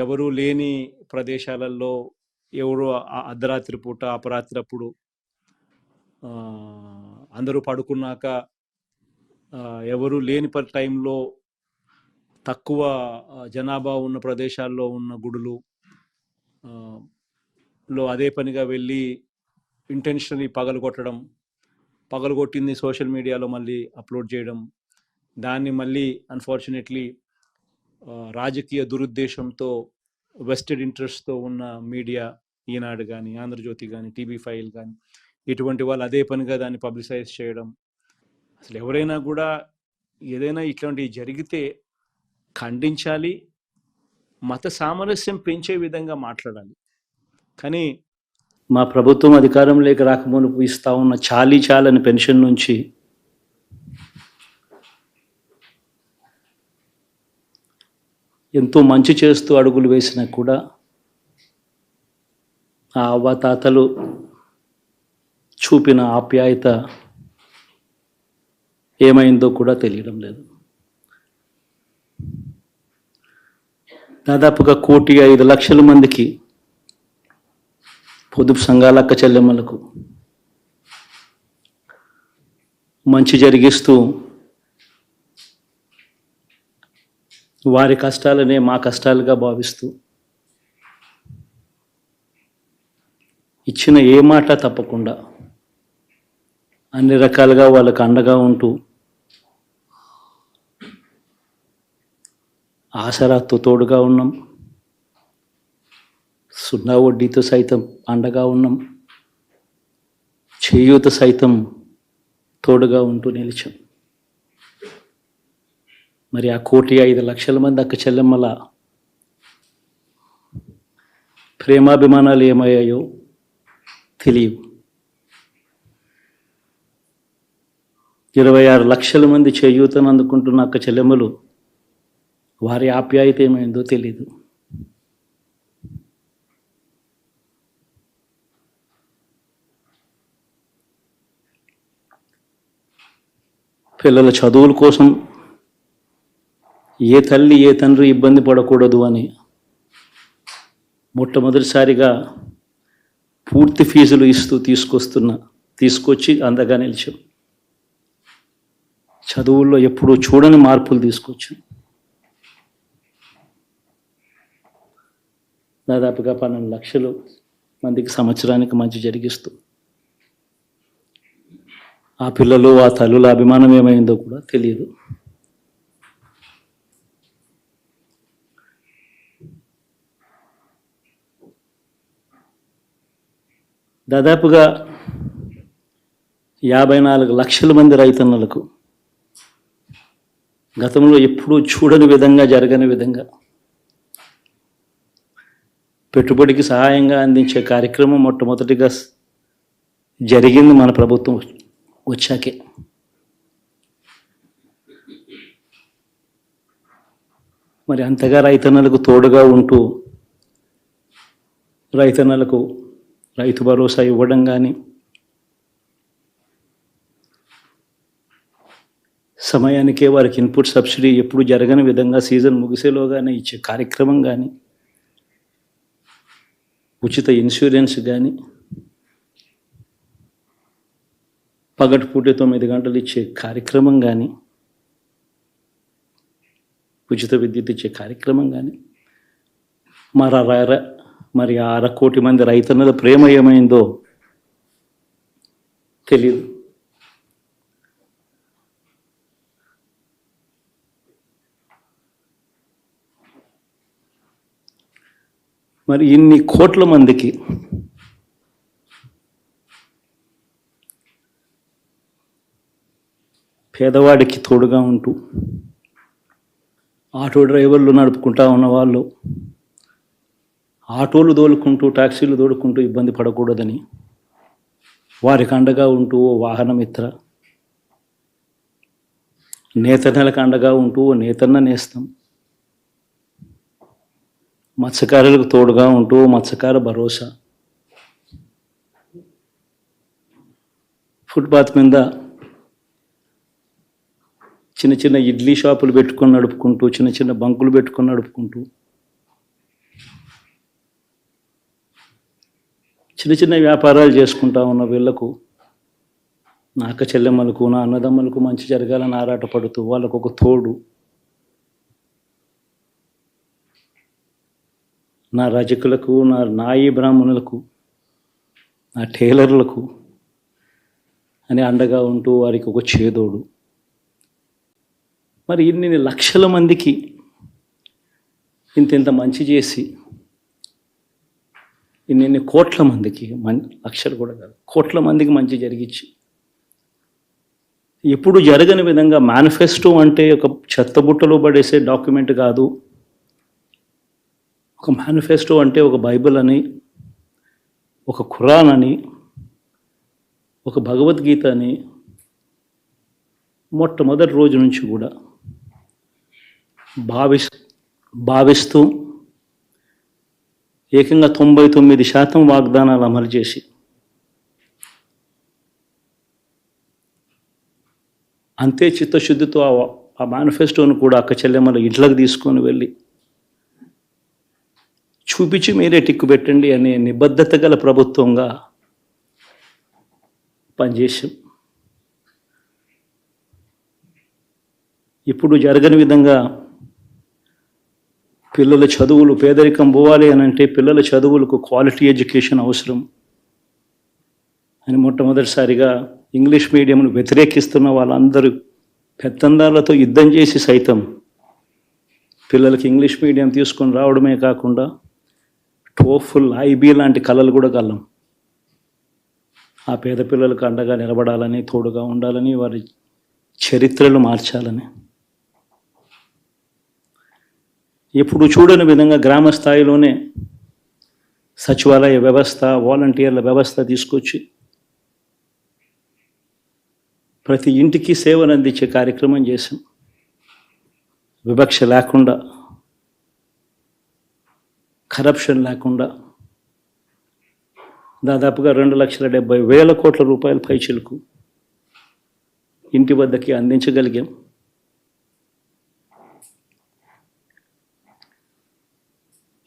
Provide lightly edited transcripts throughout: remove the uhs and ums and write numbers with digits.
ఎవరు లేని ప్రదేశాలలో ఎవరు అర్ధరాత్రి పూట అపరాత్రి అప్పుడు అందరూ పడుకున్నాక ఎవరు లేని టైంలో తక్కువ జనాభా ఉన్న ప్రదేశాల్లో ఉన్న గుడులు లో అదే పనిగా వెళ్ళి ఇంటెన్షనలీ పగలగొట్టింది సోషల్ మీడియాలో మళ్ళీ అప్లోడ్ చేయడం, దాన్ని మళ్ళీ అన్ఫార్చునేట్లీ రాజకీయ దురుద్దేశంతో వెస్టెడ్ ఇంట్రెస్ట్తో ఉన్న మీడియా, ఈనాడు కానీ ఆంధ్రజ్యోతి కానీ TV5 కానీ ఇటువంటి వాళ్ళు అదే పనిగా దాన్ని పబ్లిసైజ్ చేయడం. అసలు ఎవరైనా కూడా ఏదైనా ఇట్లాంటివి జరిగితే ఖండించాలి, మత సామరస్యం పెంచే విధంగా మాట్లాడాలి. కానీ మా ప్రభుత్వం అధికారంలోకి రాకమునుపు ఇస్తా ఉన్న చాలని పెన్షన్ నుంచి ఎంతో మంచి చేస్తూ అడుగులు వేసినా కూడా ఆ అవ్వాతాతలు చూపిన ఆప్యాయత ఏమైందో కూడా తెలియడం లేదు. దాదాపుగా 1,05,00,000 మందికి పొదుపు సంఘాల అక్క చెల్లెమ్మలకు మంచి జరిగిస్తూ వారి కష్టాలనే మా కష్టాలుగా భావిస్తూ ఇచ్చిన ఏ మాట తప్పకుండా అన్ని రకాలుగా వాళ్ళకు అండగా ఉంటూ ఆసరాతో తోడుగా ఉన్నాం, సున్నా వడ్డీతో సైతం అండగా ఉన్నాం, చేయూత సైతం తోడుగా ఉంటూ నిలిచాం. మరి ఆ 1,05,00,000 మంది అక్క చెల్లెమ్మల ప్రేమాభిమానాలు ఏమయ్యాయో తెలియవు. 26 లక్షల మంది చేయూతను అందుకుంటున్న అక్క చెల్లెమ్మలు వారి ఆప్యాయత ఏమైందో తెలీదు. పిల్లల చదువుల కోసం ఏ తల్లి ఏ తండ్రి ఇబ్బంది పడకూడదు అని మొట్టమొదటిసారిగా పూర్తి ఫీజులు ఇస్తూ తీసుకొచ్చి అందగా నిలిచాం. చదువుల్లో ఎప్పుడూ చూడని మార్పులు తీసుకొచ్చాం. దాదాపుగా 12 లక్షలు మందికి సంవత్సరానికి మంచి జరిగిస్తూ ఆ పిల్లలు ఆ తల్లుల అభిమానం ఏమైందో కూడా తెలియదు. దాదాపుగా 54 లక్షల మంది రైతన్నలకు గతంలో ఎప్పుడూ చూడని విధంగా జరగని విధంగా పెట్టుబడికి సహాయంగా అందించే కార్యక్రమం మొట్టమొదటిగా జరిగింది మన ప్రభుత్వం వచ్చాకే. మరి అంతగా రైతన్నలకు తోడుగా ఉంటూ రైతన్నలకు రైతు భరోసా ఇవ్వడం కానీ, సమయానికే వారికి ఇన్పుట్ సబ్సిడీ ఎప్పుడు జరగని విధంగా సీజన్ ముగిసేలోగానే ఇచ్చే కార్యక్రమం కానీ, ఉచిత ఇన్సూరెన్స్ కానీ, పగటిపూట 9 గంటలు ఇచ్చే కార్యక్రమం కానీ, ఉచిత విద్యుత్ ఇచ్చే కార్యక్రమం కానీ, మరి 1/2 కోటి మంది రైతన్నల ప్రేమ ఏమైందో తెలియదు. మరి ఇన్ని కోట్ల మందికి పేదవాడికి తోడుగా ఉంటూ ఆటో డ్రైవర్లు నడుపుకుంటా ఉన్నవాళ్ళు ఆటోలు తోలుకుంటూ టాక్సీలు తోలుకుంటూ ఇబ్బంది పడకూడదని వారికి అండగా ఉంటూ ఓ వాహనమిత్ర, నేతన్నలకు అండగా ఉంటూ ఓ నేతన్న నేస్తం, మత్స్యకారులకు తోడుగా ఉంటూ మత్స్యకార భరోసా, ఫుట్పాత్ మీద చిన్న చిన్న ఇడ్లీ షాపులు పెట్టుకొని నడుపుకుంటూ, చిన్న చిన్న బంకులు పెట్టుకొని నడుపుకుంటూ చిన్న చిన్న వ్యాపారాలు చేసుకుంటా ఉన్న వీళ్లకు, నా అక్క చెల్లెమ్మలకు, నా అన్నదమ్ములకు మంచి జరగాలని ఆరాటపడుతూ వాళ్ళకు ఒక తోడు, నా రజకులకు, నా నాయి బ్రాహ్మణులకు, నా టైలర్లకు అని అండగా ఉంటూ వారికి ఒక చేదోడు. మరి ఇన్ని లక్షల మందికి ఇంత మంచి చేసి, ఇన్ని కోట్ల మందికి, లక్షలు కూడా కాదు, కోట్ల మందికి మంచి జరిగించి, ఎప్పుడు జరగని విధంగా మేనిఫెస్టో అంటే ఒక చెత్తబుట్టలో పడేసే డాక్యుమెంట్ కాదు. ఒక మేనిఫెస్టో అంటే ఒక బైబిల్ అని, ఒక ఖురాన్ అని, ఒక భగవద్గీత అని మొట్టమొదటి రోజు నుంచి కూడా భావిస్తూ ఏకంగా 99% వాగ్దానాలు అమలు చేసి, అంతే చిత్తశుద్ధితో ఆ మేనిఫెస్టోను కూడా అక్క చెల్లెమ్మల ఇంట్లోకి తీసుకొని వెళ్ళి చూపించి మీరే టిక్కు పెట్టండి అనే నిబద్ధత గల ప్రభుత్వంగా పనిచేసాం. ఇప్పుడు జరగని విధంగా పిల్లల చదువులు, పేదరికం పోవాలి అని అంటే పిల్లల చదువులకు క్వాలిటీ ఎడ్యుకేషన్ అవసరం అని మొట్టమొదటిసారిగా ఇంగ్లీష్ మీడియంను వ్యతిరేకిస్తున్న వాళ్ళందరూ పెత్తందారులతో యుద్ధం చేసి సైతం పిల్లలకి ఇంగ్లీష్ మీడియం తీసుకొని రావడమే కాకుండా టోఫుల్, ఐబీ లాంటి కళలు కూడా కలం. ఆ పేద పిల్లలకు అండగా నిలబడాలని, తోడుగా ఉండాలని, వారి చరిత్రలు మార్చాలని, ఎప్పుడు చూడని విధంగా గ్రామ స్థాయిలోనే సచివాలయ వ్యవస్థ, వాలంటీర్ల వ్యవస్థ తీసుకొచ్చి ప్రతి ఇంటికి సేవను అందించే కార్యక్రమం చేశాం. వివక్ష లేకుండా, కరప్షన్ లేకుండా దాదాపుగా 2,70,000 కోట్ల రూపాయల పైచిలకు ఇంటి వద్దకి అందించగలిగాం.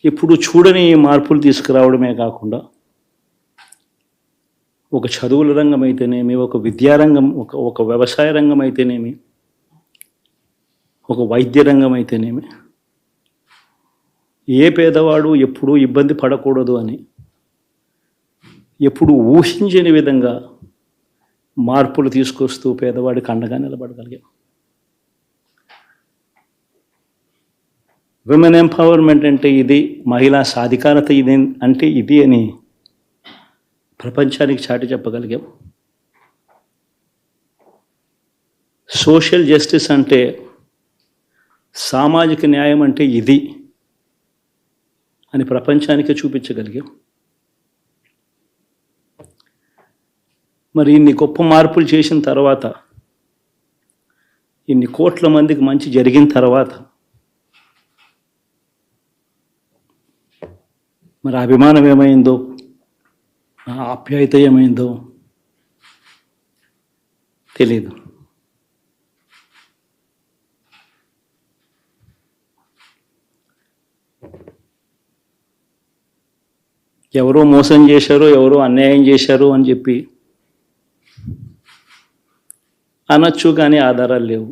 ఇప్పుడు చూడని మార్పులు తీసుకురావడమే కాకుండా ఒక చదువుల రంగం అయితేనేమి, ఒక విద్యారంగం, ఒక వ్యవసాయ రంగం అయితేనేమి, ఒక వైద్య రంగం అయితేనేమి, ఏ పేదవాడు ఎప్పుడూ ఇబ్బంది పడకూడదు అని ఎప్పుడు ఊహించని విధంగా మార్పులు తీసుకొస్తూ పేదవాడికి అండగా నిలబడగలిగాం. విమెన్ ఎంపవర్మెంట్ అంటే ఇది, మహిళా సాధికారత ఇది అంటే ఇది అని ప్రపంచానికి చాటి చెప్పగలిగాం. సోషల్ జస్టిస్ అంటే, సామాజిక న్యాయం అంటే ఇది అని ప్రపంచానికి చూపించగలిగాం. మరి ఇన్ని గొప్ప మార్పులు చేసిన తర్వాత, ఇన్ని కోట్ల మందికి మంచి జరిగిన తర్వాత మరి అభిమానం ఏమైందో, ఆప్యాయత ఏమైందో తెలీదు. ఎవరో మోసం చేశారో, ఎవరో అన్యాయం చేశారు అని చెప్పి అనొచ్చు, కానీ ఆధారాలు లేవు.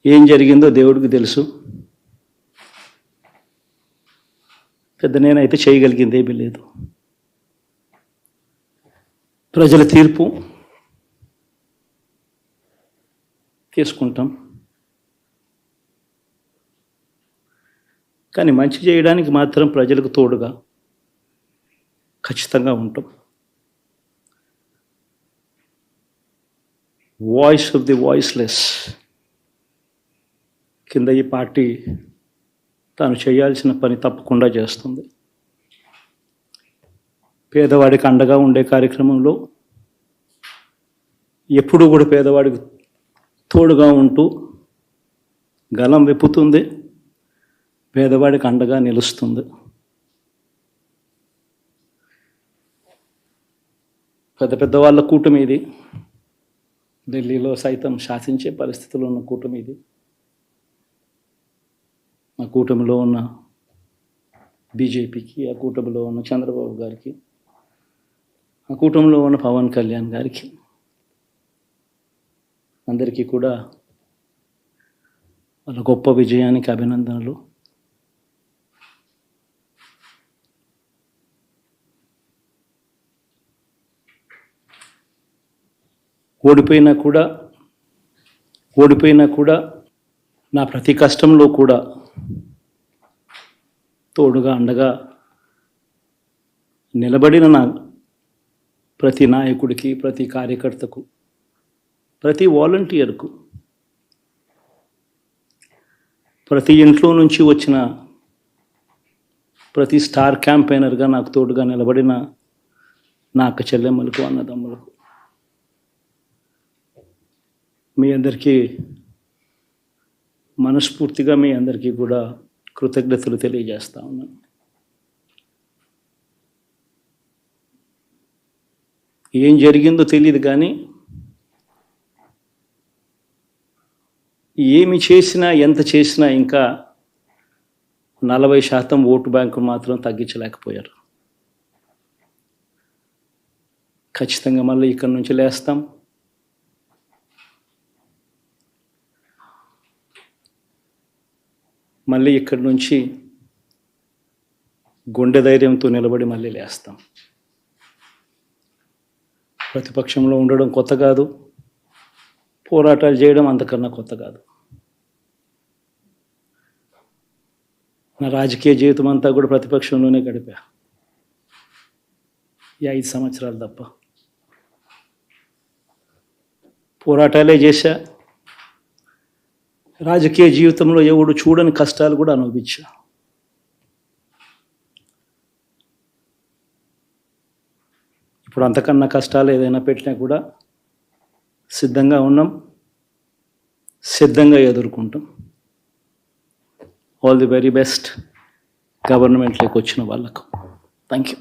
ఏం జరిగిందో దేవుడికి తెలుసు. పెద్ద నేనైతే చేయగలిగింది ఏమీ లేదు. ప్రజల తీర్పు తీసుకుంటాం, కానీ మంచి చేయడానికి మాత్రం ప్రజలకు తోడుగా ఖచ్చితంగా ఉంటాం. వాయిస్ ఆఫ్ ది వాయిస్లెస్ కింద ఈ పార్టీ తాను చేయాల్సిన పని తప్పకుండా చేస్తుంది. పేదవాడికి అండగా ఉండే కార్యక్రమంలో ఎప్పుడూ కూడా పేదవాడికి తోడుగా ఉంటూ గలం విప్పుతుంది, పేదవాడికి అండగా నిలుస్తుంది. పెద్ద పెద్ద వాళ్ళ కూటమి ఇది, ఢిల్లీలో సైతం శాసించే పరిస్థితుల్లో ఉన్న కూటమి ఇది. మా కూటమిలో ఉన్న బీజేపీకి, ఆ కూటమిలో ఉన్న చంద్రబాబు గారికి, ఆ కూటమిలో ఉన్న పవన్ కళ్యాణ్ గారికి, అందరికీ కూడా వాళ్ళ గొప్ప విజయానికి అభినందనలు. ఓడిపోయినా కూడా నా ప్రతి కష్టంలో కూడా తోడుగా అండగా నిలబడిన నా ప్రతి నాయకుడికి, ప్రతి కార్యకర్తకు, ప్రతి వాలంటీర్కు, ప్రతి ఇంట్లో నుంచి వచ్చిన ప్రతి స్టార్ క్యాంపెయినర్గా నాకు తోడుగా నిలబడిన నా అక్క చెల్లెమ్మలకు, అన్నదమ్ములకు, మీ అందరికీ మనస్ఫూర్తిగా మీ అందరికీ కూడా కృతజ్ఞతలు తెలియజేస్తా ఉన్నాను. ఏం జరిగిందో తెలియదు కానీ ఏమి చేసినా, ఎంత చేసినా ఇంకా 40% ఓటు బ్యాంకు మాత్రం తగ్గించలేకపోయారు. ఖచ్చితంగా మళ్ళీ ఇక్కడి నుంచి లేస్తాం. మళ్ళీ ఇక్కడి నుంచి గుండె ధైర్యంతో నిలబడి మళ్ళీ లేస్తాం. ప్రతిపక్షంలో ఉండడం కొత్త కాదు, పోరాటాలు చేయడం అంతకన్నా కొత్త కాదు. నా రాజకీయ జీవితం అంతా కూడా ప్రతిపక్షంలోనే గడిపా, ఈ 5 సంవత్సరాలు తప్ప. పోరాటాలే చేశా. రాజకీయ జీవితంలో ఎవడు చూడని కష్టాలు కూడా అనుభవించా. ఇప్పుడు అంతకన్నా కష్టాలు ఏదైనా పెట్టినా కూడా సిద్ధంగా ఉన్నాం, సిద్ధంగా ఎదుర్కొంటాం. ఆల్ ది వెరీ బెస్ట్ గవర్నమెంట్లోకి వచ్చిన వాళ్ళకు. Thank you.